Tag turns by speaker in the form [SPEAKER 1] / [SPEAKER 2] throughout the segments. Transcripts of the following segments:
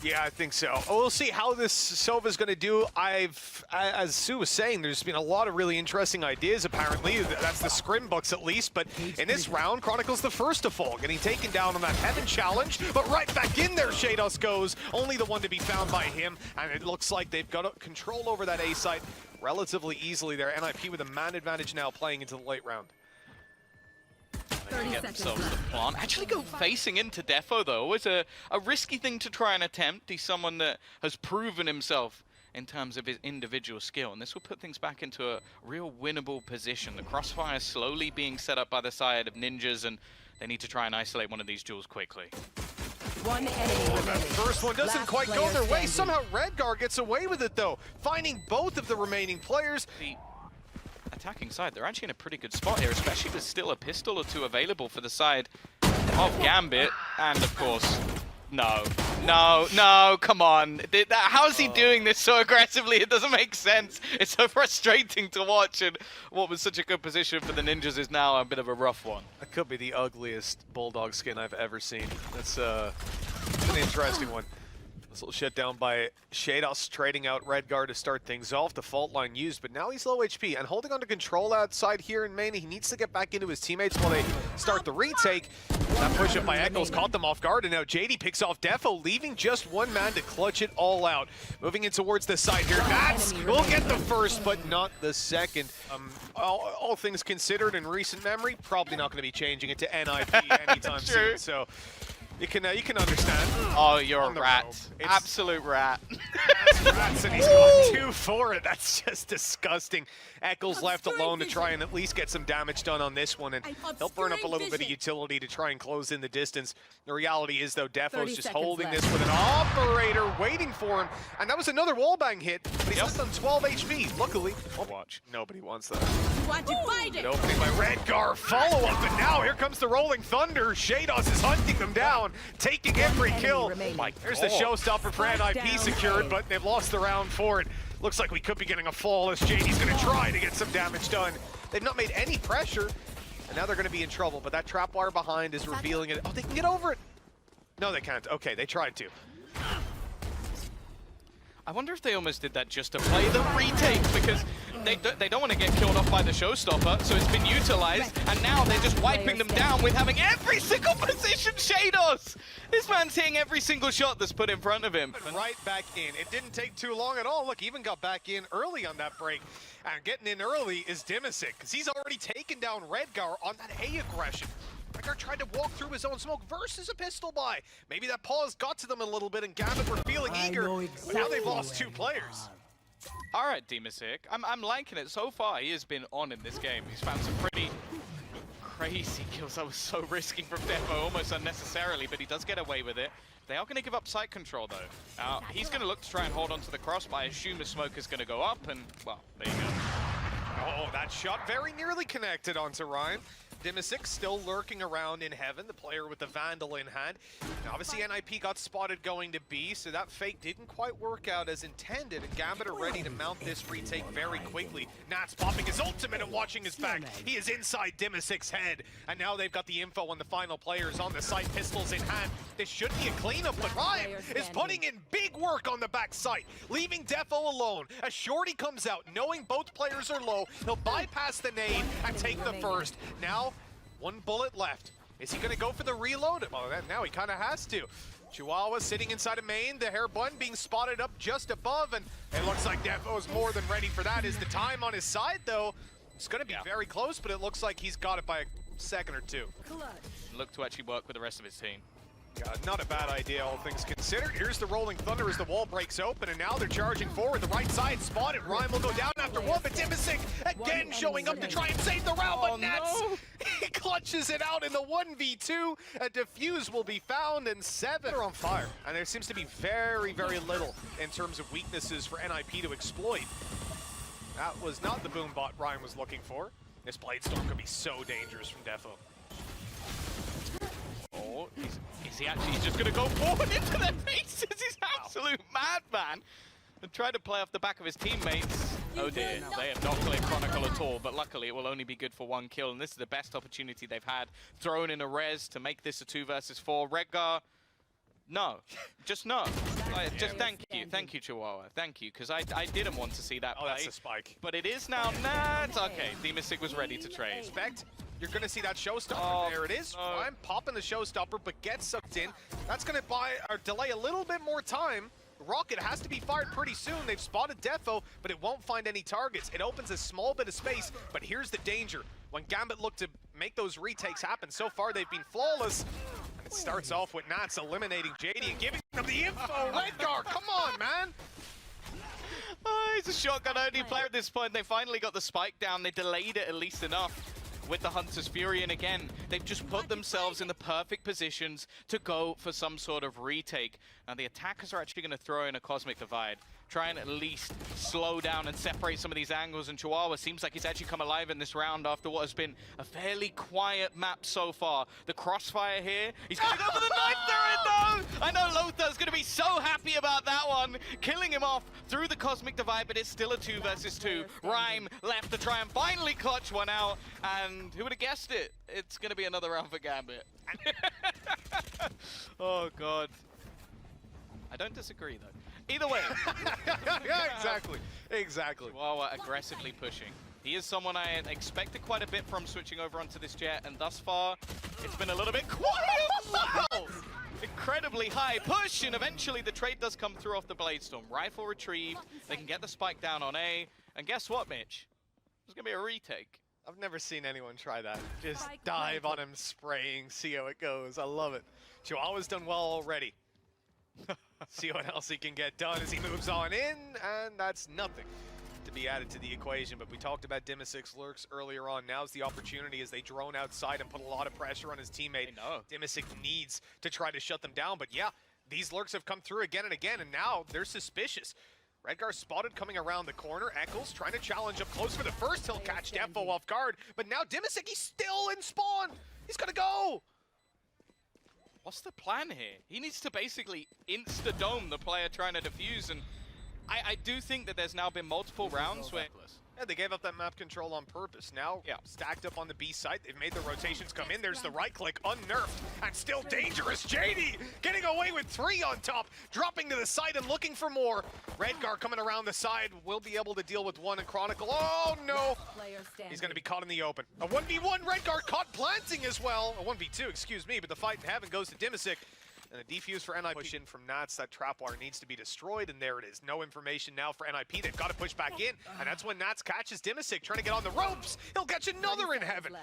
[SPEAKER 1] Yeah, I think so. We'll see how this Sova's going to do. As Sue was saying, there's been a lot of really interesting ideas, apparently. That's the scrim books, at least. But in this round, Chronicle's the first to fall, getting taken down on that Heaven challenge. But right back in there, Shados goes. Only the one to be found by him. And it looks like they've got control over that A site relatively easily there. NIP with a man advantage now playing into the late round.
[SPEAKER 2] Get themselves the plant. Actually go facing into Defo, though. Always a risky thing to try and attempt. He's someone that has proven himself in terms of his individual skill, and this will put things back into a real winnable position. The crossfire slowly being set up by the side of Ninjas, and they need to try and isolate one of these duels quickly.
[SPEAKER 3] One enemy
[SPEAKER 1] That first one doesn't quite go their way. Somehow Redgar gets away with it, though, finding both of the remaining players.
[SPEAKER 2] The attacking side, they're actually in a pretty good spot here, especially with still a pistol or two available for the side of Gambit. And of course, no, come on. How is he doing this so aggressively? It doesn't make sense. It's so frustrating to watch, and what was such a good position for the Ninjas is now a bit of a rough one.
[SPEAKER 1] That could be the ugliest Bulldog skin I've ever seen. That's an interesting one. This little shut down by Shados, trading out Redgar to start things off. The fault line used, but now he's low HP and holding on to control outside here in main. He needs to get back into his teammates while they start the retake. That push up by Echoes caught them off guard, and now JD picks off Defo, leaving just one man to clutch it all out. Moving in towards the side here. Nats will get the first, but not the second. All things considered in recent memory, probably not going to be changing it to NIP anytime soon. So you can understand.
[SPEAKER 2] Oh, you're a rat. Absolute rat.
[SPEAKER 1] Rats, and he's going 2 for it. That's just disgusting. Eccles left alone to try and at least get some damage done on this one, and he'll burn up a little bit of utility to try and close in the distance. The reality is, though, Defo's just holding this with an operator waiting for him, and that was another wallbang hit, but he's left on 12 HP. Luckily, watch. Nobody wants that. An opening by Redgar, follow-up, and now here comes the Rolling Thunder. Shados is hunting them down, taking every kill. There's the showstopper for NIP secured, but they've lost the round for it. Looks like we could be getting a flawless. JD's going to try to get some damage done. They've not made any pressure, and now they're going to be in trouble, but that trap wire behind is revealing it. Oh, they can get over it. No, they can't. Okay, they tried to.
[SPEAKER 2] I wonder if they almost did that just to play the retake, because they don't want to get killed off by the showstopper, so it's been utilized, and now they're just wiping them down with having every single position Shados! This man's hitting every single shot that's put in front of him.
[SPEAKER 1] Right back in. It didn't take too long at all. Look, even got back in early on that break. And getting in early is Dimisic, because he's already taken down Redgar on that A aggression. Redgar tried to walk through his own smoke versus a pistol buy. Maybe that pause got to them a little bit, and Gambit were feeling eager, but now they've lost 2 players.
[SPEAKER 2] All right, Dimisic. I'm liking it so far. He has been on in this game. He's found some pretty crazy kills. That was so risky from Defo, almost unnecessarily, but he does get away with it. They are going to give up site control, though. He's going to look to try and hold on to the cross, but I assume the smoke is going to go up, and, well, there you go.
[SPEAKER 1] Oh, that shot very nearly connected onto Ryan. Dimisic still lurking around in heaven, the player with the Vandal in hand. Now, obviously, NIP got spotted going to B, so that fake didn't quite work out as intended, and Gambit are ready to mount this retake very quickly. Nats popping his ultimate and watching his back. He is inside Dimisic's head, and now they've got the info on the final players on the site, pistols in hand. This should be a cleanup, but Ryan is putting in big work on the back site, leaving Defo alone. As Shorty comes out, knowing both players are low, he'll bypass the nade and take the first. Now, 1 bullet left. Is he going to go for the reload? Well, now he kind of has to. Chihuahua sitting inside of main, the hair bun being spotted up just above, and it looks like Defo's more than ready for that. Is the time on his side, though? It's going to be very close, but it looks like he's got it by a second or 2.
[SPEAKER 2] Look to actually work with the rest of his team.
[SPEAKER 1] Yeah, not a bad idea, all things considered. Here's the Rolling Thunder as the wall breaks open, and now they're charging forward. The right side spotted. Ryan will go down after 1, but Dimisic again showing up to try and save the round, but Nats, he clutches it out in the 1v2. A defuse will be found, and 7 are on fire. And there seems to be very, very little in terms of weaknesses for NIP to exploit. That was not the boom bot Ryan was looking for. This Blade Storm could be so dangerous from Defo.
[SPEAKER 2] Oh, is he actually just going to go forward into their faces? He's absolute madman. And try to play off the back of his teammates. Oh dear, they have not cleared Chronicle at all, but luckily it will only be good for 1 kill, and this is the best opportunity they've had. Thrown in a res to make this a 2 versus 4. Redgar No, just no. Just thank you, Chihuahua, thank you, because I didn't want to see that play.
[SPEAKER 1] Oh, that's a spike.
[SPEAKER 2] But it is now. Nah, it's okay. Demisig was ready to trade.
[SPEAKER 1] Expect. You're going to see that showstopper. There it is.
[SPEAKER 2] No.
[SPEAKER 1] I'm popping the showstopper, but gets sucked in. That's going to buy or delay a little bit more time. Rocket has to be fired pretty soon. They've spotted Defo, but it won't find any targets. It opens a small bit of space, but here's the danger. When Gambit look to make those retakes happen, so far they've been flawless. And it starts off with Nats eliminating JD and giving them the info. Redgar, come on, man.
[SPEAKER 2] Oh, he's a shotgun-only player at this point. They finally got the spike down. They delayed it at least enough with the Hunter's Fury, and again, they've just put themselves in the perfect positions to go for some sort of retake. Now, the attackers are actually going to throw in a Cosmic Divide, try and at least slow down and separate some of these angles, and Chihuahua seems like he's actually come alive in this round after what has been a fairly quiet map so far. The crossfire here, he's going to go for the knife turret, though! I know Lothar's going to be so happy about that one, killing him off through the Cosmic Divide, but it's still a 2 versus 2. Rhyme left to try and finally clutch one out, and who would have guessed it? It's going to be another round for Gambit. Oh, God. I don't disagree, though. Either way.
[SPEAKER 1] Yeah, exactly. Exactly.
[SPEAKER 2] Chihuahua aggressively pushing. He is someone I expected quite a bit from switching over onto this jet, and thus far, it's been a little bit quiet. Wow! Incredibly high push, and eventually the trade does come through off the Bladestorm. Rifle retrieved, they can get the spike down on A, and guess what, Mitch? There's going to be a retake.
[SPEAKER 1] I've never seen anyone try that. Just dive on him, spraying, see how it goes. I love it. Chihuahua's done well already. See what else he can get done as he moves on in, and that's nothing to be added to the equation. But we talked about Dimisix lurks earlier on. Now's the opportunity as they drone outside and put a lot of pressure on his teammate. Dimisix needs to try to shut them down, but yeah, these lurks have come through again and again, and now they're suspicious. Redgar spotted coming around the corner. Eccles trying to challenge up close for the first. He'll catch Defo off guard, but now Dimisix, he's still in spawn. He's gonna go.
[SPEAKER 2] What's the plan here? He needs to basically insta-dome the player trying to defuse, and I do think that there's now been multiple rounds where...
[SPEAKER 1] Yeah, they gave up that map control on purpose. Now, stacked up on the B side, they've made the rotations come in. There's the right click, unnerfed, and still dangerous. JD getting away with 3 on top, dropping to the side and looking for more. Redgar coming around the side will be able to deal with 1 in Chronicle. Oh, no. He's going to be caught in the open. A 1v1, Redgar caught planting as well. A 1v2, excuse me, but the fight in heaven goes to Dimisix. And a defuse for NIP. Push in from Nats. That trap wire needs to be destroyed, and there it is. No information now for NIP. They've got to push back in, and that's when Nats catches Dimisix trying to get on the ropes. He'll catch another in heaven.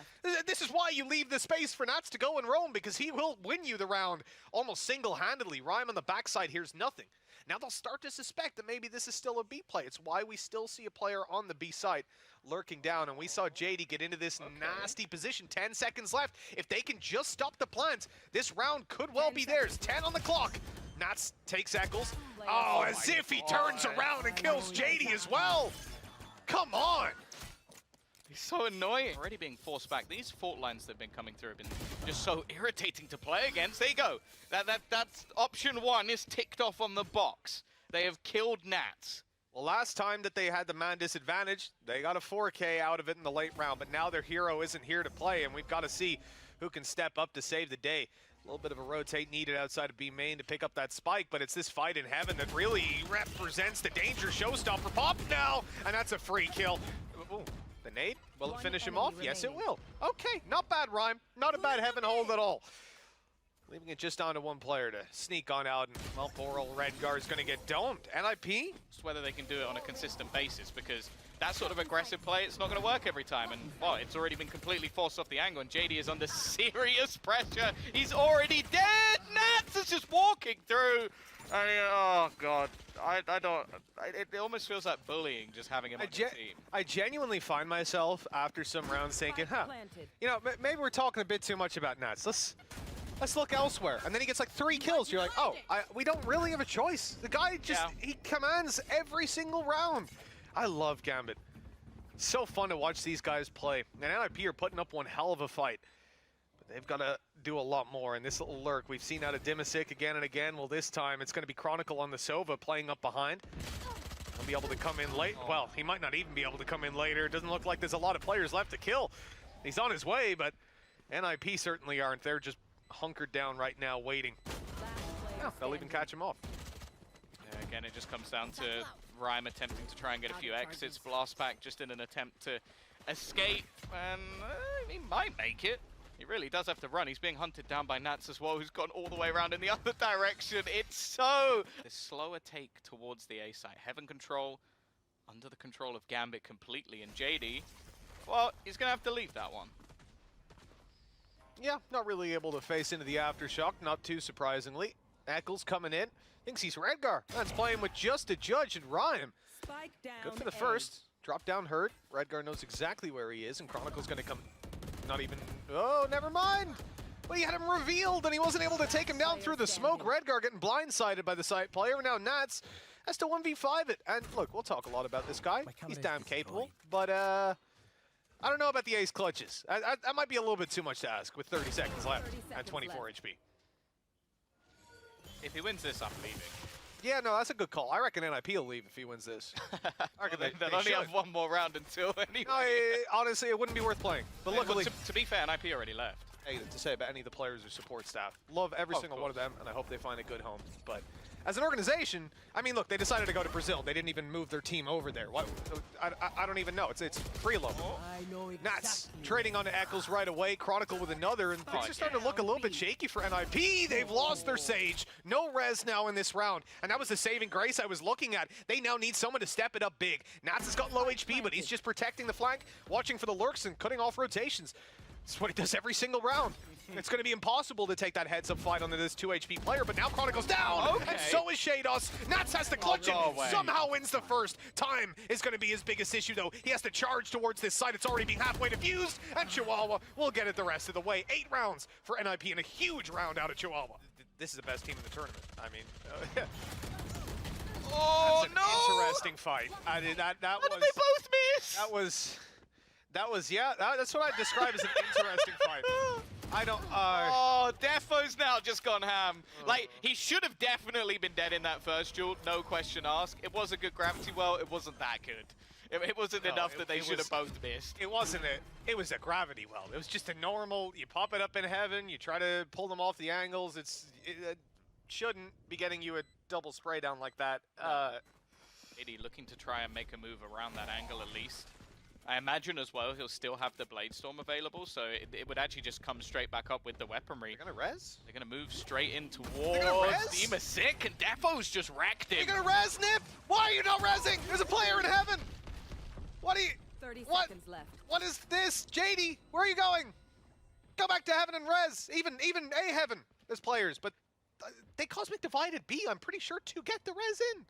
[SPEAKER 1] This is why you leave the space for Nats to go and roam, because he will win you the round almost single-handedly. Rhyme on the backside here's nothing. Now they'll start to suspect that maybe this is still a B play. It's why we still see a player on the B side lurking down, and we saw JD get into this nasty position. 10 seconds left. If they can just stop the plant, this round could well be theirs. 10 on the clock. Nats takes Eccles. Oh, as if he turns around and kills JD as well. Come on.
[SPEAKER 2] He's so annoying. Already being forced back. These fault lines that have been coming through have been just so irritating to play against. There you go. That's option 1 is ticked off on the box. They have killed Nats.
[SPEAKER 1] Well, last time that they had the man disadvantage, they got a 4K out of it in the late round, but now their hero isn't here to play, and we've got to see who can step up to save the day. A little bit of a rotate needed outside of B main to pick up that spike, but it's this fight in heaven that really represents the danger. Showstopper pop now, and that's a free kill. Ooh. The nade? Will it finish him off? Yes, it will. Okay, not bad, Rhyme. Not a bad heaven hold at all. Leaving it just down to 1 player to sneak on out, and well, poor old Redgar is going to get domed. NIP?
[SPEAKER 2] It's whether they can do it on a consistent basis, because that sort of aggressive play, it's not going to work every time. And, well, it's already been completely forced off the angle, and JD is under serious pressure. He's already dead! Nats is just walking through. Oh, God. I don't... It almost feels like bullying just having him on the team.
[SPEAKER 1] I genuinely find myself, after some rounds, thinking, you know, maybe we're talking a bit too much about Nats. Let's look elsewhere. And then he gets like 3 kills. You're like, oh, we don't really have a choice. The guy just, he commands every single round. I love Gambit. So fun to watch these guys play. And NIP are putting up one hell of a fight. But they've got to do a lot more. And this little lurk we've seen out of Dimisix again and again. Well, this time it's going to be Chronicle on the Sova playing up behind. He'll be able to come in late. Well, he might not even be able to come in later. It doesn't look like there's a lot of players left to kill. He's on his way, but NIP certainly aren't. They're just hunkered down right now, waiting. Yeah, they'll even catch him off.
[SPEAKER 2] Yeah, again, it just comes down to Rhyme attempting to try and get a few exits. Blast back just in an attempt to escape, and he might make it. He really does have to run. He's being hunted down by Nats as well, who's gone all the way around in the other direction. It's so... The slower take towards the A site. Heaven control under the control of Gambit completely, and JD, well, he's going to have to leave that one.
[SPEAKER 1] Yeah, not really able to face into the aftershock, not too surprisingly. Eccles coming in, thinks he's Redgar. That's playing with just a judge and Rhyme.
[SPEAKER 3] Spike down.
[SPEAKER 1] Good for the
[SPEAKER 3] A.
[SPEAKER 1] first. Drop down hurt. Redgar knows exactly where he is, and Chronicle's going to come... Not even... Oh, never mind! But he had him revealed, and he wasn't able to take him down through the smoke. Redgar getting blindsided by the site player. Now Nats has to 1v5 it. And look, we'll talk a lot about this guy. He's damn capable. But, I don't know about the ace clutches. That might be a little bit too much to ask with 30 seconds left
[SPEAKER 3] 30
[SPEAKER 1] at
[SPEAKER 3] seconds
[SPEAKER 1] 24
[SPEAKER 3] left.
[SPEAKER 1] HP.
[SPEAKER 2] If he wins this, I'm leaving.
[SPEAKER 1] Yeah, no, that's a good call. I reckon NIP will leave if he wins this. I reckon
[SPEAKER 2] They'll only have one more round until anyway.
[SPEAKER 1] No, honestly, it wouldn't be worth playing. But luckily,
[SPEAKER 2] to be fair, NIP already left.
[SPEAKER 1] anything to say about any of the players or support staff. Love every
[SPEAKER 2] Of
[SPEAKER 1] single
[SPEAKER 2] course.
[SPEAKER 1] one of them, and I hope they find a good home. But as an organization, I mean, look, they decided to go to Brazil. They didn't even move their team over there. What? I don't even know. It's preload.
[SPEAKER 3] I know exactly.
[SPEAKER 1] Nats trading onto Eccles right away. Chronicle with another, and things are starting to look a little bit shaky for NIP. They've lost their Sage. No res now in this round, and that was the saving grace I was looking at. They now need someone to step it up big. Nats has got low HP, but he's just protecting the flank, watching for the lurks and cutting off rotations. That's what he does every single round. It's going to be impossible to take that heads-up fight onto this 2 HP player, but now Chronicle's down, and so is Shados. Nats has to clutch
[SPEAKER 2] no
[SPEAKER 1] it,
[SPEAKER 2] way.
[SPEAKER 1] somehow wins the first. Time is going to be his biggest issue, though. He has to charge towards this side. It's already being halfway diffused, and Chihuahua will get it the rest of the way. 8 rounds for NIP and a huge round out of Chihuahua. This is the best team in the tournament. I mean,
[SPEAKER 2] Oh,
[SPEAKER 1] that's an interesting fight. I did that
[SPEAKER 2] How
[SPEAKER 1] was
[SPEAKER 2] did they both miss?
[SPEAKER 1] that was yeah. That's what I describe as an interesting fight. I don't.
[SPEAKER 2] Oh, Defo's now just gone ham. Like, he should have definitely been dead in that first duel, no question asked. It was a good gravity well, it wasn't that good. It wasn't
[SPEAKER 1] No,
[SPEAKER 2] enough that they
[SPEAKER 1] it
[SPEAKER 2] should
[SPEAKER 1] was-
[SPEAKER 2] have both missed.
[SPEAKER 1] It wasn't a. It was a gravity well. It was just a normal. You pop it up in heaven. You try to pull them off the angles. It shouldn't be getting you a double spray down like that.
[SPEAKER 2] Eddie looking to try and make a move around that angle at least. I imagine as well he'll still have the Blade Storm available, so it would actually just come straight back up with the weaponry.
[SPEAKER 1] You're gonna res?
[SPEAKER 2] They're gonna move straight in towards
[SPEAKER 1] res?
[SPEAKER 2] Dima Sick, and Defo's just wrecked him.
[SPEAKER 1] You're gonna res, Nip? Why are you not resing? There's a player in heaven. What are you?
[SPEAKER 3] 30
[SPEAKER 1] What?
[SPEAKER 3] seconds left.
[SPEAKER 1] What is this, JD? Where are you going? Go back to heaven and res. Even A heaven. There's players, but they Cosmic Divided B. I'm pretty sure to get the res in.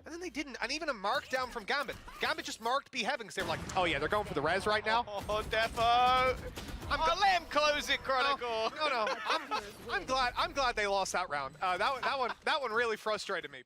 [SPEAKER 1] And then they didn't, and even a mark down from Gambit. Gambit just marked B heaven because they were like, oh yeah, they're going for the res right now.
[SPEAKER 2] Oh, Defo! Let him close it, Chronicle.
[SPEAKER 1] No. I'm glad they lost that round. That one really frustrated me.